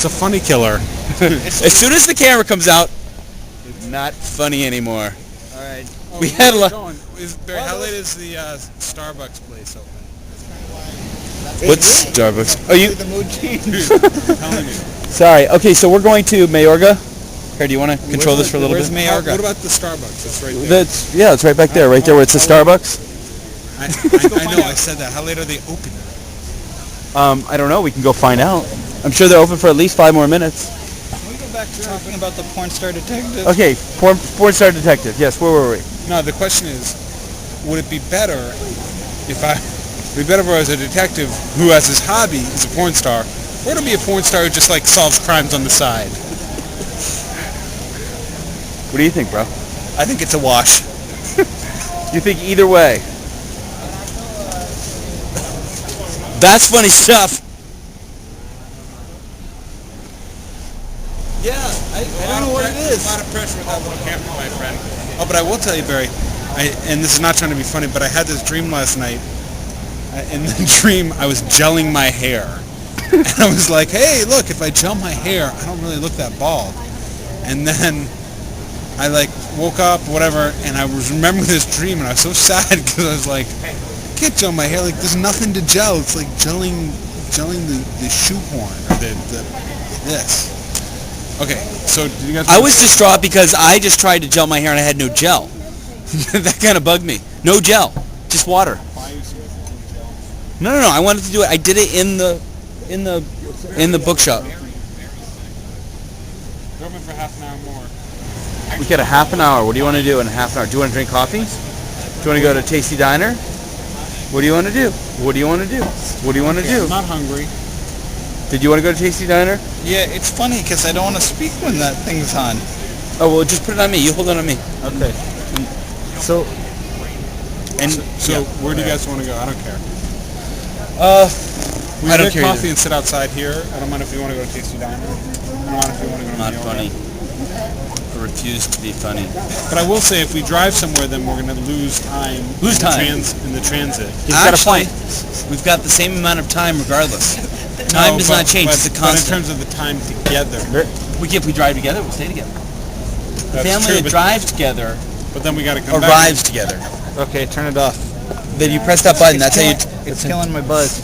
a funny killer. As soon as the camera comes out, it's not funny anymore. All right. We had a lot. Barry, how late is the Starbucks place open? What's Starbucks? Oh, you? The mood change. Telling you. Sorry. Okay, so we're going to Mayorga. Here, do you want to control this for a little Where's bit? Mayorga? What about the Starbucks? It's right there. It's right back there, right there where it says Starbucks. I know. I said that. How late are they open? I don't know. We can go find out. I'm sure they're open for at least 5 more minutes. Can we go back to talking about the porn star detective? Okay, porn star detective. Yes, where were we? No, the question is, would it be better if I was a detective who has his hobby is a porn star, or to be a porn star who just like solves crimes on the side? What do you think, bro? I think it's a wash. You think either way? That's funny stuff. Yeah, I don't know what it is. A lot of pressure with that little camera, my friend. Oh, but I will tell you, Barry, and this is not trying to be funny, but I had this dream last night. In the dream, I was gelling my hair. And I was like, hey, look, if I gel my hair, I don't really look that bald. And then I woke up, whatever, and I was remembering this dream, and I was so sad because I was like, I can't gel my hair. Like, there's nothing to gel. It's like gelling the shoehorn or this. Okay, so did you guys? I was distraught because I just tried to gel my hair and I had no gel. That kind of bugged me. No gel, just water. No. I wanted to do it. I did it in the bookshop. They're open for half an hour more. We got a half an hour. What do you want to do in a half an hour? Do you want to drink coffee? Do you want to go to Tasty Diner? What do you want to do? What do you want to do? What do you want to do? I'm not hungry. Did you want to go to Tasty Diner? Yeah, it's funny because I don't want to speak when that thing's on. Oh, well, just put it on me. You hold it on me. Okay. So Where do you guys want to go? I don't care. We I don't get care coffee either. and sit outside here. I don't mind if you want to go to Tasty Diner. I don't mind if you want to go to Not New York. funny. I refuse to be funny. But I will say, if we drive somewhere, then we're going to lose time. Lose time. In the transit. He's got a Actually, point. we've got the same amount of time regardless. Time does not change. It's a But in constant. terms of the time together, If we drive together, we'll stay together. The that's family true, that but- drives together But then we got to come back. arrives together. Okay, turn it off. Then you press that button. That's how you. It's killing my buzz.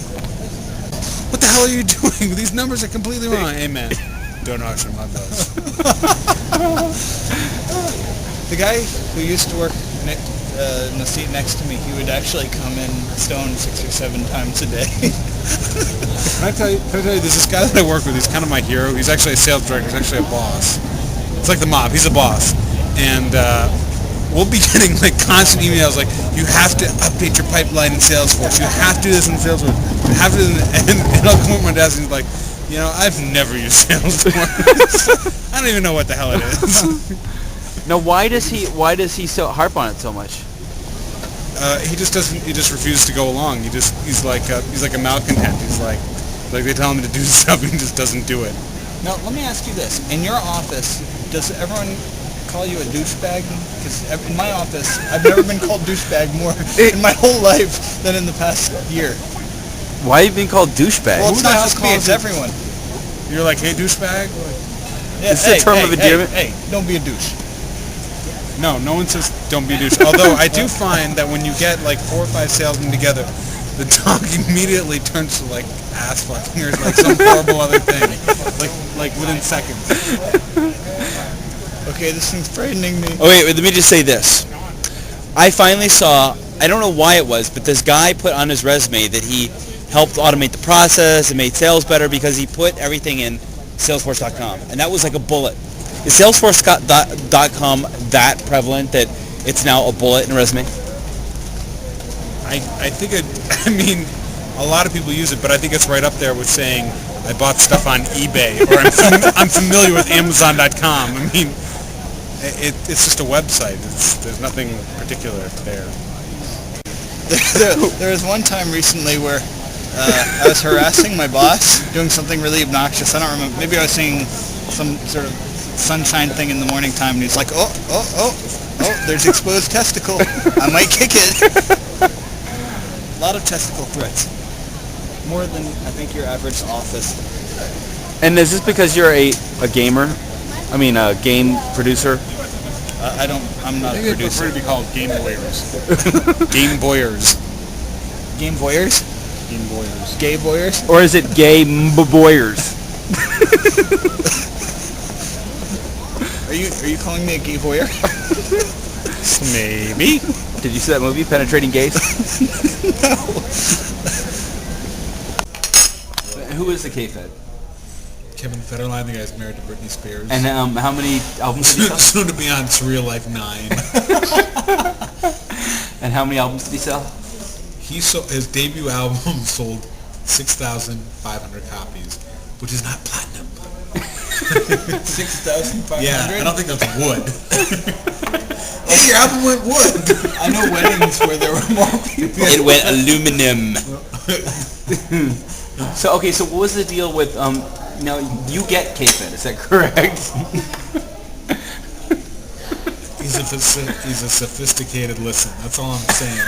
What the hell are you doing? These numbers are completely wrong. Amen. Don't auction my buzz. The guy who used to work in the seat next to me, he would actually come in stoned 6 or 7 times a day. Can I tell you, there's this guy that I work with. He's kind of my hero. He's actually a sales director. He's actually a boss. It's like the mob. He's a boss. And we'll be getting constant emails like, you have to update your pipeline in Salesforce. You have to do this in Salesforce. You have to do this. And I'll come up to my desk and he's like, I've never used Salesforce. I don't even know what the hell it is. No, why does he so harp on it so much? He just doesn't. He just refuses to go along. He's like a malcontent. He's like they tell him to do stuff, and he just doesn't do it. Now, let me ask you this. In your office, does everyone call you a douchebag? Because in my office, I've never been called douchebag more in my whole life than in the past year. Why are you being called douchebag? Well, it's Who the not hell just me, calls it's you- everyone. You're like, hey, douchebag. Yeah, It's a term of endearment. Hey, don't be a douche. No one says don't be a douche. Although I do find that when you get 4 or 5 salesmen together, the talk immediately turns to ass fucking or some horrible other thing, like within seconds. Okay, this thing's frightening me. Oh wait, let me just say this. I finally saw, I don't know why it was, but this guy put on his resume that he helped automate the process and made sales better because he put everything in Salesforce.com. And that was like a bullet. Is Salesforce.com that prevalent that it's now a bullet in a resume? I think a lot of people use it, but I think it's right up there with saying I bought stuff on eBay or I'm familiar with Amazon.com. It's just a website. There's nothing particular there. There was one time recently where I was harassing my boss, doing something really obnoxious. I don't remember. Maybe I was saying some sort of sunshine thing in the morning time, and he's like, oh, there's exposed testicle. I might kick it. A lot of testicle threats. More than I think your average office And is this because you're a gamer? I mean, a game producer? I'm not a I think they producer. prefer to be called Game Boyers. Game Boyers. Game voyeurs? Game Boyers. Gay voyeurs? Or is it gay boyers? Are you calling me a gay voyeur? Maybe. Did you see that movie, Penetrating Gays? No. Who is the K-Fed? Kevin Federline, the guy's married to Britney Spears. And how many albums did he sell? Soon to be on Surreal Life 9. And how many albums did he sell? His debut album sold 6,500 copies, which is not platinum. 6,500? Yeah, I don't think that's wood. Hey, your album went wood. I know weddings where there were more people. It went aluminum. So what was the deal with now you get K-Fed, is that correct? He's a sophisticated listen. That's all I'm saying.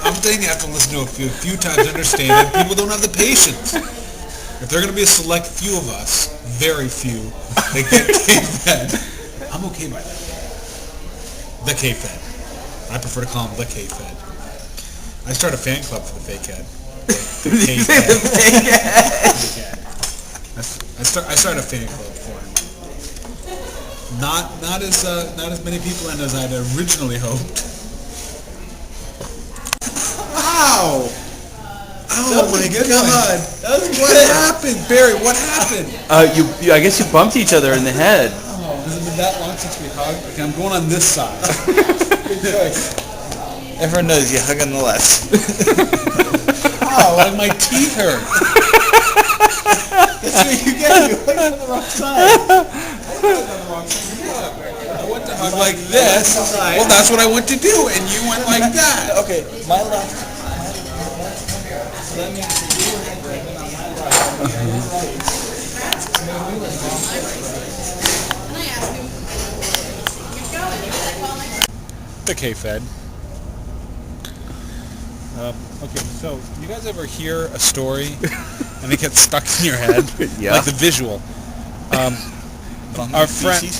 I'm saying you have to listen to a few times to understand it. People don't have the patience. If they're going to be a select few of us, very few, they get K-Fed. I'm okay by that. The K-Fed. I prefer to call him the K-Fed. I start a fan club for the fake head. The K-Fed. I start a fan club for him. Not as many people in as I'd originally hoped. Wow! Oh my God! What happened, Barry? What happened? I guess you bumped each other in the head. Has it been that long since we hugged? Okay, I'm going on this side. Good choice. Everyone knows you hug on the left. Oh, like my teeth hurt. That's what you get. You hug on the wrong side. I went to hug like this. Well, that's what I went to do, and you went like that. Okay, my left. Let me The K-Fed. Okay, so you guys ever hear a story and it gets stuck in your head? Yeah. Like the visual. Our friends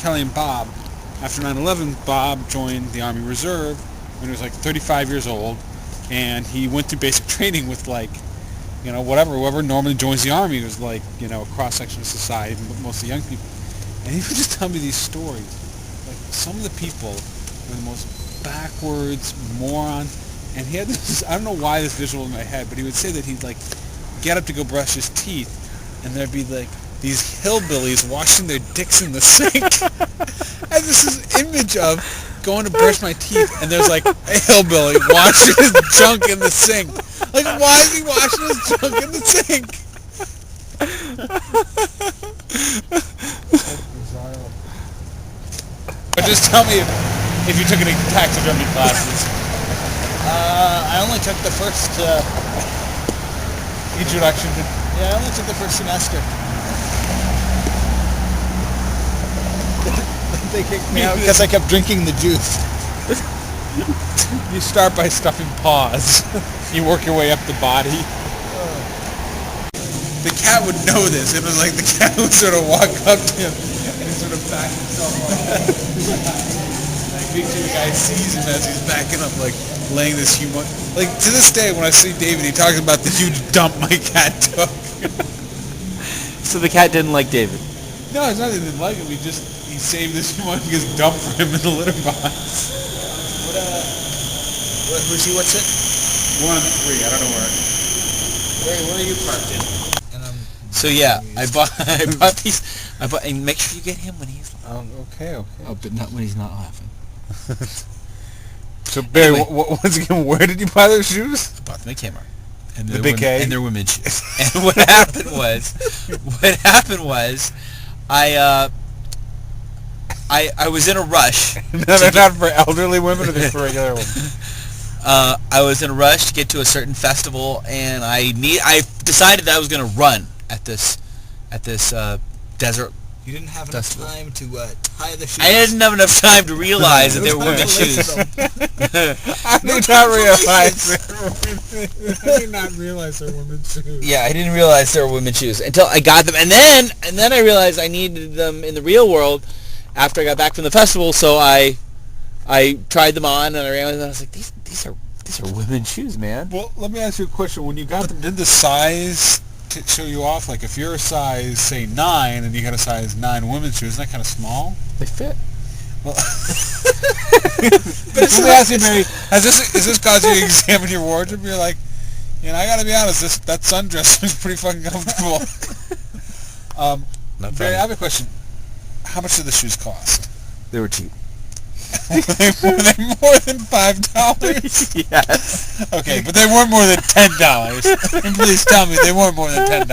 Kelly and Bob. After 9/11, Bob joined the Army Reserve when he was like 35 years old, and he went through basic training with whoever normally joins the Army. It was like a cross section of society, mostly young people. And he would just tell me these stories. Like some of the people were the most backwards morons, and he had this. I don't know why this visual in my head, but he would say that he'd like get up to go brush his teeth, and there'd be like these hillbillies washing their dicks in the sink. I have this image of going to brush my teeth, and there's like a hillbilly washing his junk in the sink. Like, why is he washing his junk in the sink? But just tell me if you took any taxidermy classes. I only took the first. Introduction to... Yeah, I only took the first semester. They kicked me out because I kept drinking the juice. You start by stuffing paws. You work your way up the body. The cat would know this. It was like the cat would sort of walk up to him and he sort of back himself up. Like, make sure the guy sees him as he's backing up, like laying this huge... Like, to this day, when I see David, he talks about the huge dump my cat took. So the cat didn't like David? No, it's not that he didn't like him. He saved this humongous dump for him in the litter box. Who's he? What's it? 1 on 3. I don't know where. Where are you parked in? So yeah, I bought these. And make sure you get him when he's laughing. Okay. Oh, but not when he's not laughing. So Barry, Anyway. once again, where did you buy those shoes? I bought them at Kmart. And The big K? And they're women's shoes. And what happened was, I was in a rush. No, they're not for elderly women, or they're for regular women. I was in a rush to get to a certain festival, and I decided that I was going to run at this desert You didn't have enough Decibel. time to tie the shoes. I didn't have enough time to realize that they were women's shoes. I did not realize. I did not realize they were women's shoes. Yeah, I didn't realize they were women's shoes until I got them, and then I realized I needed them in the real world after I got back from the festival. So I tried them on, and I ran with them, and I was like, these are women's shoes, man. Well, let me ask you a question. When you got them, did the size show you off? Like, if you're a size, say, 9, and you got a size 9 women's shoes, isn't that kind of small? They fit. Well, let me ask you, Mary, is this caused you to examine your wardrobe? You're like, I got to be honest, that sundress is pretty fucking comfortable. Barry, I have a question. How much did the shoes cost? They were cheap. Were they more than $5? Yes. Okay, but they weren't more than $10. And please tell me they weren't more than $10.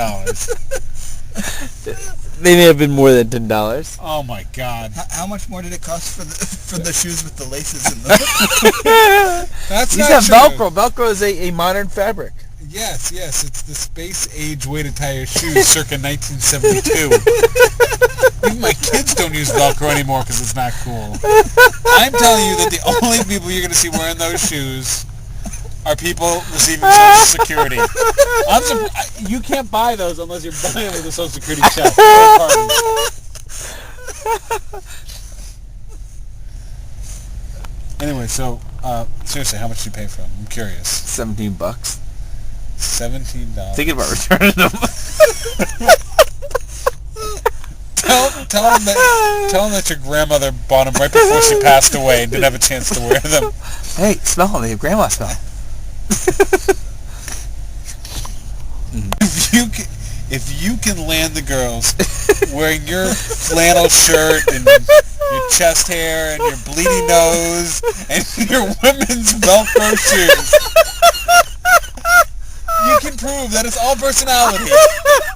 They may have been more than $10. Oh my God! How much more did it cost for the shoes with the laces in them? That's These not have true. Velcro. Velcro is a modern fabric. Yes, it's the space-age way to tie your shoes circa 1972. Even my kids don't use Velcro anymore because it's not cool. I'm telling you that the only people you're going to see wearing those shoes are people receiving Social Security. You can't buy those unless you're buying them with a Social Security check. Anyway, so seriously, how much did you pay for them? I'm curious. $17. $17. Thinking about returning them. Tell them that your grandmother bought them right before she passed away and didn't have a chance to wear them. Hey, smell them. They have grandma smell. If you can land the girls wearing your flannel shirt and your chest hair and your bleeding nose and your women's Velcro shoes, you can prove that it's all personality.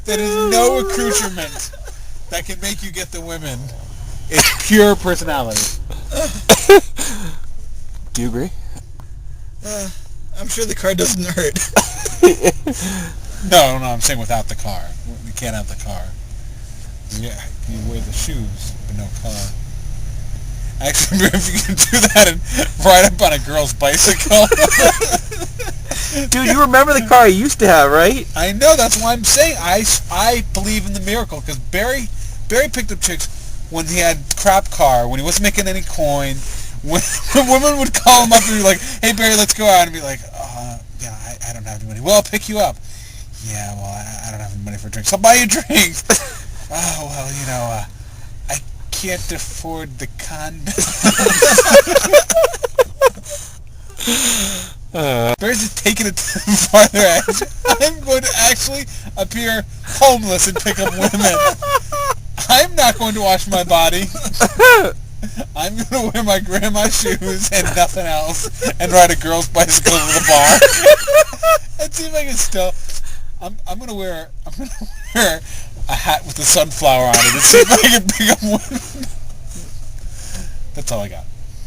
That is no accoutrement that can make you get the women. It's pure personality. Do you agree? I'm sure the car doesn't hurt. No, I'm saying without the car. You can't have the car. Yeah, you wear the shoes, but no car. Actually, if you can do that and ride up on a girl's bicycle. Dude, you remember the car you used to have, right? I know, that's why I'm saying I believe in the miracle, because Barry picked up chicks when he had crap car, when he wasn't making any coin, when women would call him up and be like, hey Barry, let's go out, and be like, I don't have any money. Well, I'll pick you up. Yeah, well, I don't have any money for a drink, so I'll buy you a drink. Oh, well, I can't afford the condoms. Barry's just taking it to the farther edge. I'm going to actually appear homeless and pick up women. I'm not going to wash my body. I'm going to wear my grandma's shoes and nothing else and ride a girl's bicycle to the bar. And see if I can still... I'm going to wear a hat with a sunflower on it and see if I can pick up women. That's all I got.